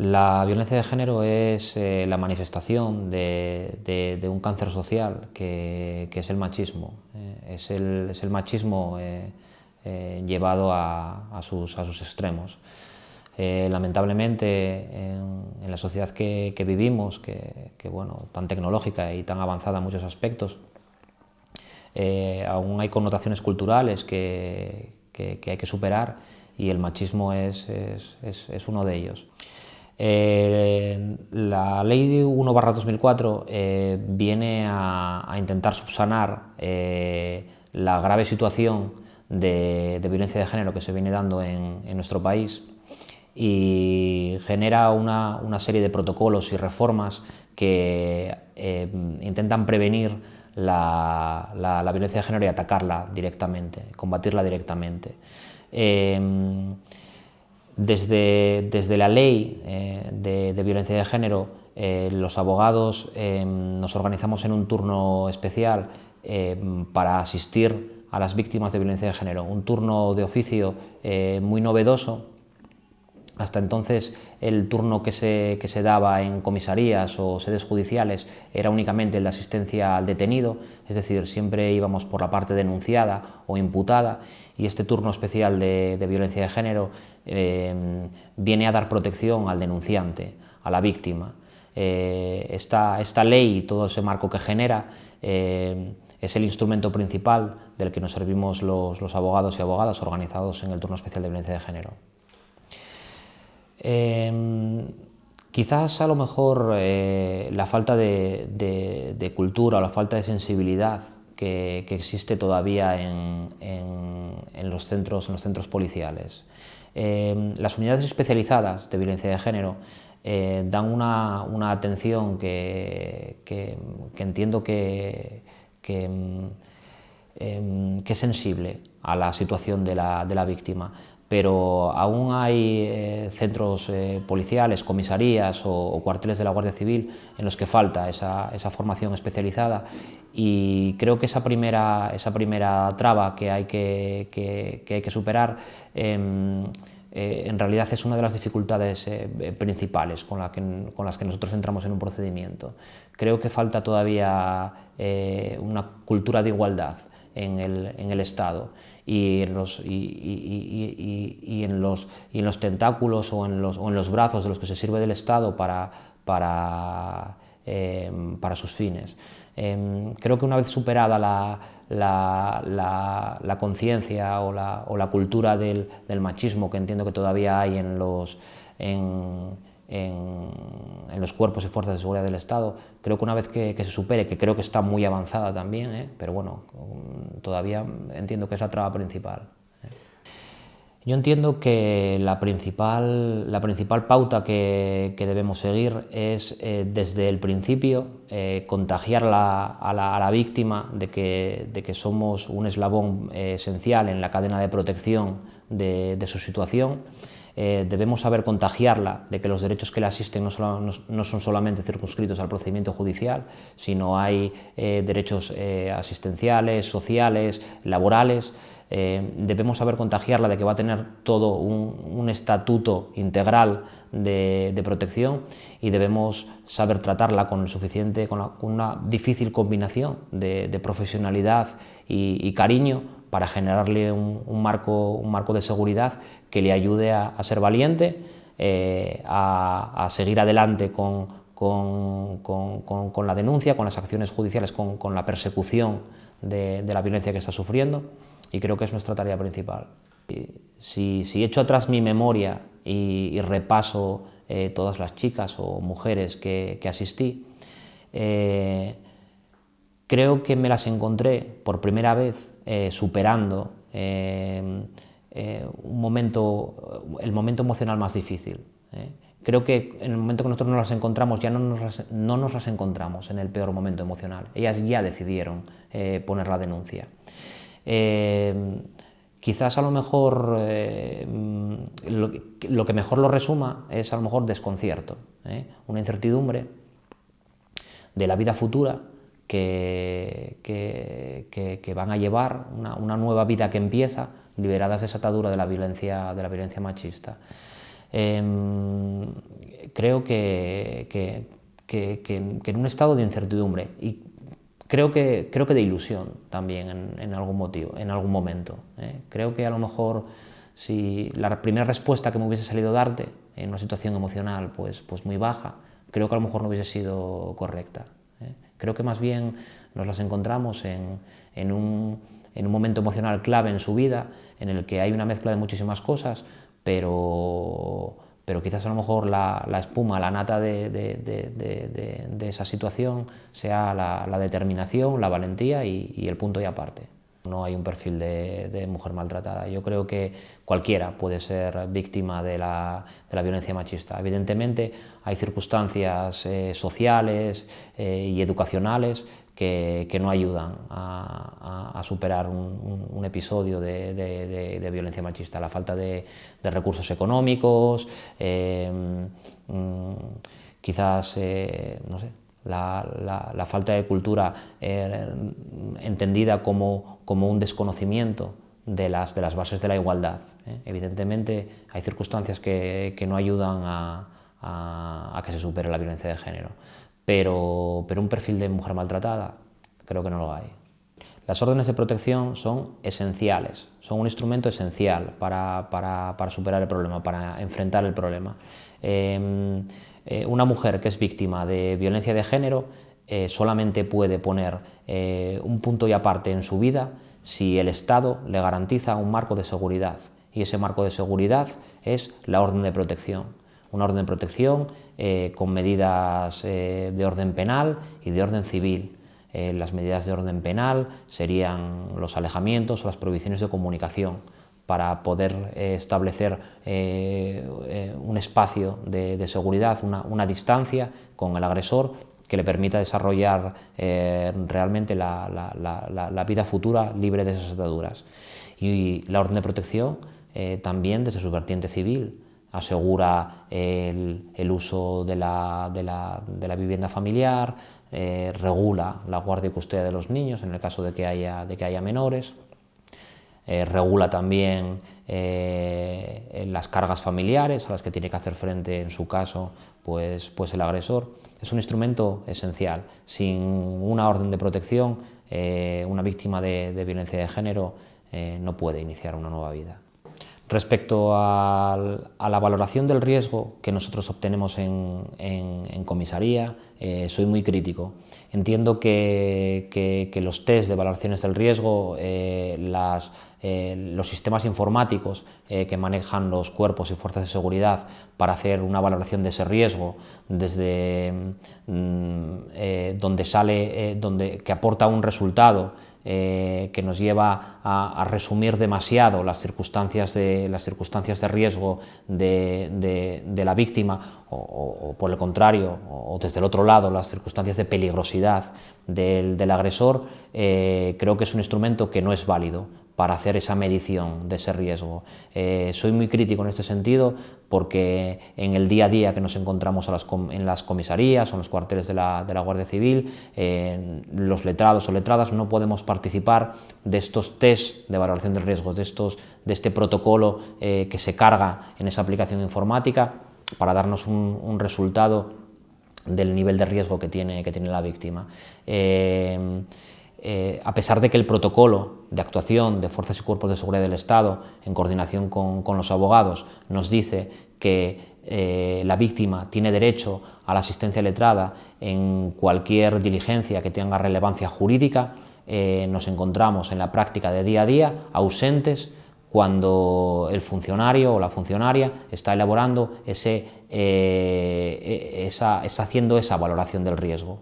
La violencia de género es la manifestación de un cáncer social que es el machismo. Es el machismo llevado a sus extremos. Lamentablemente, en la sociedad que vivimos, bueno, tan tecnológica y tan avanzada en muchos aspectos, aún hay connotaciones culturales que hay que superar, y el machismo es uno de ellos. La Ley 1/2004 viene a intentar subsanar la grave situación de violencia de género que se viene dando en nuestro país, y genera una serie de protocolos y reformas que intentan prevenir la violencia de género y atacarla directamente, combatirla directamente. Desde la ley de violencia de género, los abogados nos organizamos en un turno especial para asistir a las víctimas de violencia de género, un turno de oficio muy novedoso. Hasta entonces el turno que se daba en comisarías o sedes judiciales era únicamente el de asistencia al detenido, es decir, siempre íbamos por la parte denunciada o imputada, y este turno especial de violencia de género viene a dar protección al denunciante, a la víctima. Esta ley y todo ese marco que genera es el instrumento principal del que nos servimos los abogados y abogadas organizados en el turno especial de violencia de género. Quizás a lo mejor la falta de cultura o la falta de sensibilidad que existe todavía en los centros policiales. Las unidades especializadas de violencia de género dan una atención que entiendo que es sensible a la situación de la víctima, pero aún hay centros policiales, comisarías o cuarteles de la Guardia Civil en los que falta esa formación especializada, y creo que esa primera traba que hay que superar en realidad es una de las dificultades principales con las que nosotros entramos en un procedimiento. Creo que falta todavía una cultura de igualdad en el Estado, y en los tentáculos o en los brazos de los que se sirve del Estado para sus fines. Creo que una vez superada la conciencia o la cultura del machismo, que entiendo que todavía hay en los cuerpos y fuerzas de seguridad del Estado, creo que una vez que se supere, que creo que está muy avanzada también, pero bueno, todavía entiendo que es la traba principal. Yo entiendo que la principal pauta que debemos seguir es, desde el principio, contagiar a la víctima de que somos un eslabón esencial en la cadena de protección de su situación. Debemos saber contagiarla de que los derechos que le asisten no son solamente circunscritos al procedimiento judicial, sino hay derechos asistenciales, sociales, laborales. Debemos saber contagiarla de que va a tener todo un estatuto integral de protección, y debemos saber tratarla con una difícil combinación de profesionalidad y cariño, para generarle un marco de seguridad que le ayude a ser valiente, a seguir adelante con la denuncia, con las acciones judiciales, con la persecución de la violencia que está sufriendo, y creo que es nuestra tarea principal. Si echo atrás mi memoria y repaso todas las chicas o mujeres que asistí, creo que me las encontré por primera vez superando el momento emocional más difícil. Creo que en el momento que nosotros nos las encontramos, ya no nos las encontramos en el peor momento emocional. Ellas ya decidieron poner la denuncia. Quizás a lo mejor lo que mejor lo resuma es a lo mejor desconcierto, una incertidumbre de la vida futura que van a llevar, una nueva vida que empieza, liberadas de esa atadura de la violencia machista. Creo que en un estado de incertidumbre y creo que de ilusión también en algún momento. Creo que a lo mejor si la primera respuesta que me hubiese salido darte en una situación emocional pues muy baja, creo que a lo mejor no hubiese sido correcta. Creo que más bien nos las encontramos en un momento emocional clave en su vida, en el que hay una mezcla de muchísimas cosas, pero quizás a lo mejor la espuma, la nata de esa situación sea la determinación, la valentía y el punto y aparte. No hay un perfil de mujer maltratada. Yo creo que cualquiera puede ser víctima de la violencia machista. Evidentemente hay circunstancias sociales y educacionales que no ayudan a superar un episodio de violencia machista. La falta de recursos económicos, quizás, no sé, la falta de cultura entendida como un desconocimiento de las bases de la igualdad. Evidentemente hay circunstancias que no ayudan a que se supere la violencia de género, pero un perfil de mujer maltratada creo que no lo hay. Las órdenes de protección son esenciales, son un instrumento esencial para superar el problema, para enfrentar el problema. Una mujer que es víctima de violencia de género solamente puede poner un punto y aparte en su vida si el Estado le garantiza un marco de seguridad, y ese marco de seguridad es la orden de protección. Una orden de protección con medidas de orden penal y de orden civil. Las medidas de orden penal serían los alejamientos o las prohibiciones de comunicación para poder establecer un espacio de seguridad, una distancia con el agresor que le permita desarrollar realmente la vida futura libre de esas ataduras. Y la orden de protección también desde su vertiente civil asegura el uso de la vivienda familiar, regula la guardia y custodia de los niños en el caso de que haya menores, regula también las cargas familiares a las que tiene que hacer frente en su caso pues el agresor. Es un instrumento esencial. Sin una orden de protección, una víctima de violencia de género no puede iniciar una nueva vida. Respecto a la valoración del riesgo que nosotros obtenemos en comisaría, soy muy crítico. Entiendo que los test de valoraciones del riesgo, los sistemas informáticos que manejan los cuerpos y fuerzas de seguridad para hacer una valoración de ese riesgo, desde que aporta un resultado que nos lleva a resumir demasiado las circunstancias de riesgo de la víctima o por el contrario, o desde el otro lado, las circunstancias de peligrosidad del agresor, creo que es un instrumento que no es válido para hacer esa medición de ese riesgo. Soy muy crítico en este sentido porque en el día a día que nos encontramos en las comisarías o en los cuarteles de la Guardia Civil, los letrados o letradas no podemos participar de estos test de valoración del riesgo, de este protocolo que se carga en esa aplicación informática para darnos un resultado del nivel de riesgo que tiene la víctima. A pesar de que el protocolo de actuación de fuerzas y cuerpos de seguridad del Estado, en coordinación con los abogados, nos dice que la víctima tiene derecho a la asistencia letrada en cualquier diligencia que tenga relevancia jurídica, nos encontramos en la práctica de día a día ausentes cuando el funcionario o la funcionaria está elaborando está haciendo esa valoración del riesgo.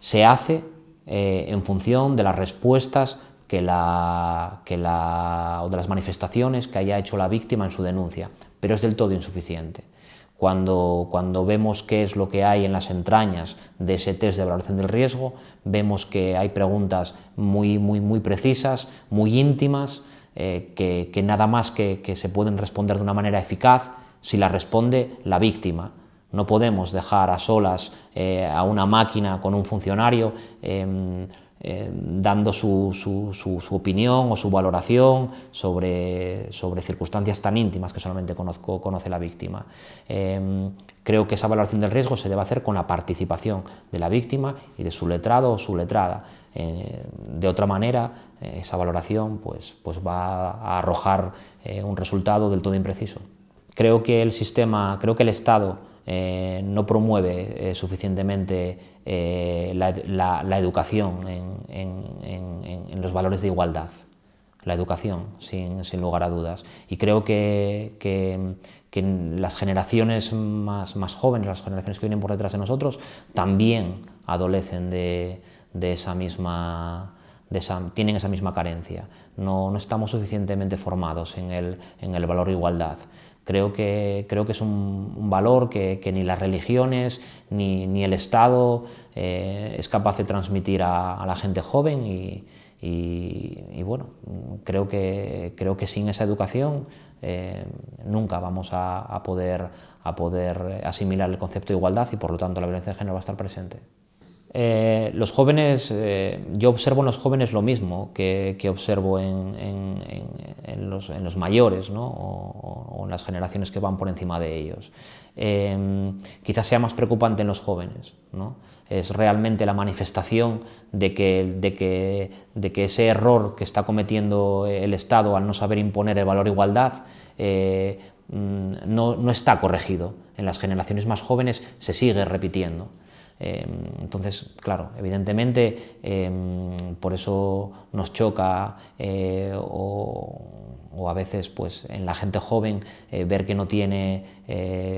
Se hace en función de las respuestas o de las manifestaciones que haya hecho la víctima en su denuncia, pero es del todo insuficiente. Cuando vemos qué es lo que hay en las entrañas de ese test de valoración del riesgo, vemos que hay preguntas muy precisas, muy íntimas, que nada más que se pueden responder de una manera eficaz si la responde la víctima. No podemos dejar a solas a una máquina con un funcionario dando su opinión o su valoración sobre circunstancias tan íntimas que solamente conoce la víctima. Creo que esa valoración del riesgo se debe hacer con la participación de la víctima y de su letrado o su letrada. De otra manera, esa valoración pues va a arrojar un resultado del todo impreciso. Creo que el Estado no promueve suficientemente la educación en los valores de igualdad, la educación, sin lugar a dudas. Y creo que las generaciones más jóvenes, las generaciones que vienen por detrás de nosotros, también adolecen tienen esa misma carencia. No estamos suficientemente formados en el valor de igualdad. Creo que es un valor que ni las religiones ni el Estado es capaz de transmitir a la gente joven y bueno, creo que sin esa educación nunca vamos a poder asimilar el concepto de igualdad y por lo tanto la violencia de género va a estar presente. Los jóvenes, yo observo en los jóvenes lo mismo que observo en los mayores, ¿no? o en las generaciones que van por encima de ellos. Quizás sea más preocupante en los jóvenes, ¿no? Es realmente la manifestación de que ese error que está cometiendo el Estado al no saber imponer el valor igualdad no está corregido. En las generaciones más jóvenes se sigue repitiendo. Entonces, claro, evidentemente por eso nos choca o a veces pues, en la gente joven ver que no tiene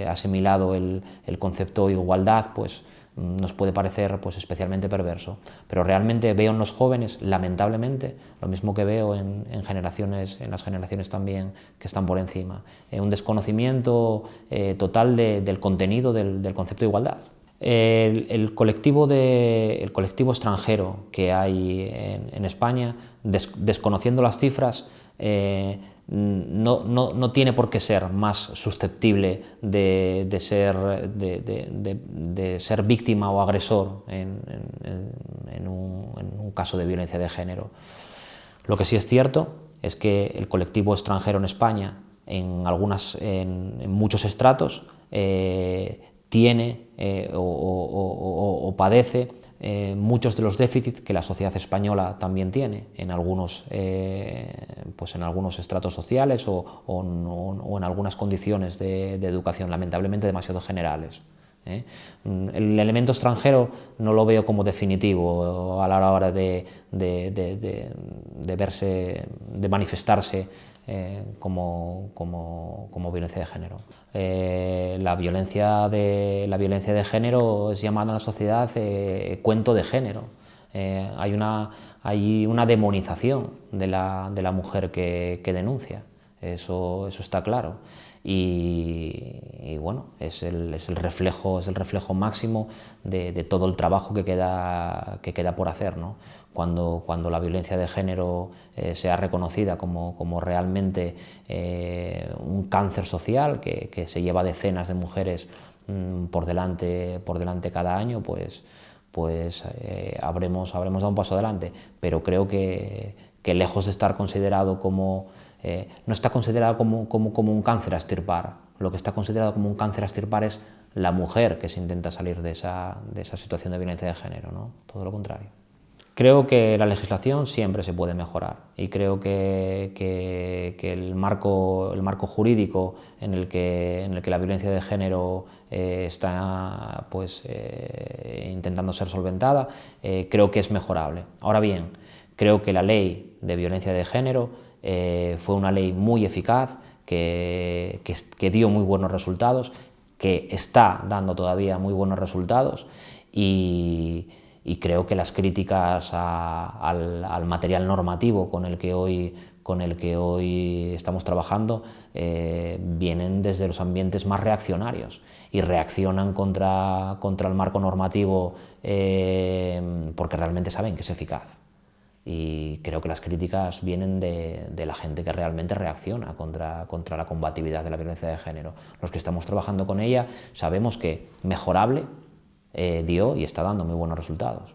asimilado el concepto de igualdad, pues nos puede parecer pues, especialmente perverso. Pero realmente veo en los jóvenes, lamentablemente, lo mismo que veo en las generaciones también que están por encima, un desconocimiento total del contenido del concepto de igualdad. El colectivo extranjero que hay en España, desconociendo las cifras, no tiene por qué ser más susceptible de ser víctima o agresor en un caso de violencia de género. Lo que sí es cierto es que el colectivo extranjero en España, en muchos estratos, tiene o padece muchos de los déficits que la sociedad española también tiene en algunos estratos sociales o en algunas condiciones de educación, lamentablemente demasiado generales. El elemento extranjero no lo veo como definitivo a la hora de manifestarse como violencia de género. La violencia de género es llamada en la sociedad cuento de género. Hay una demonización de la mujer que denuncia, eso está claro. Y bueno, es el reflejo máximo de todo el trabajo que queda por hacer, ¿no? Cuando la violencia de género sea reconocida como realmente un cáncer social que se lleva decenas de mujeres por delante cada año, pues habremos dado un paso adelante. Pero creo que lejos de estar considerado no está considerado como un cáncer a extirpar. Lo que está considerado como un cáncer a extirpar es la mujer que se intenta salir de esa situación de violencia de género, ¿no? Todo lo contrario. Creo que la legislación siempre se puede mejorar y creo que el marco jurídico en el que la violencia de género está intentando ser solventada, creo que es mejorable. Ahora bien, creo que la ley de violencia de género fue una ley muy eficaz, que dio muy buenos resultados, que está dando todavía muy buenos resultados y creo que las críticas al material normativo con el que hoy estamos trabajando vienen desde los ambientes más reaccionarios y reaccionan contra el marco normativo porque realmente saben que es eficaz. Y creo que las críticas vienen de la gente que realmente reacciona contra la combatividad de la violencia de género. Los que estamos trabajando con ella sabemos que mejorable dio y está dando muy buenos resultados.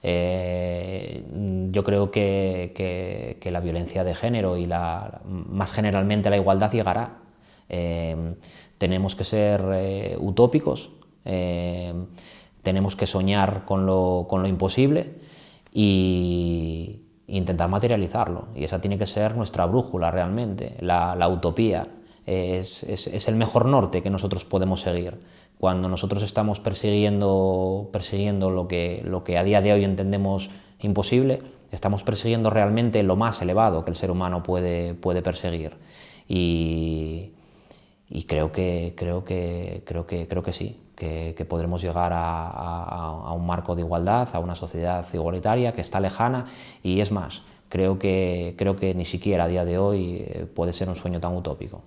Yo creo que la violencia de género y más generalmente la igualdad llegará. Tenemos que ser utópicos, tenemos que soñar con lo imposible e intentar materializarlo. Y esa tiene que ser nuestra brújula realmente, la utopía. Es el mejor norte que nosotros podemos seguir. Cuando nosotros estamos persiguiendo lo que a día de hoy entendemos imposible, estamos persiguiendo realmente lo más elevado que el ser humano puede perseguir. Y creo que sí, que podremos llegar a un marco de igualdad, a una sociedad igualitaria que está lejana, y es más, creo que ni siquiera a día de hoy puede ser un sueño tan utópico.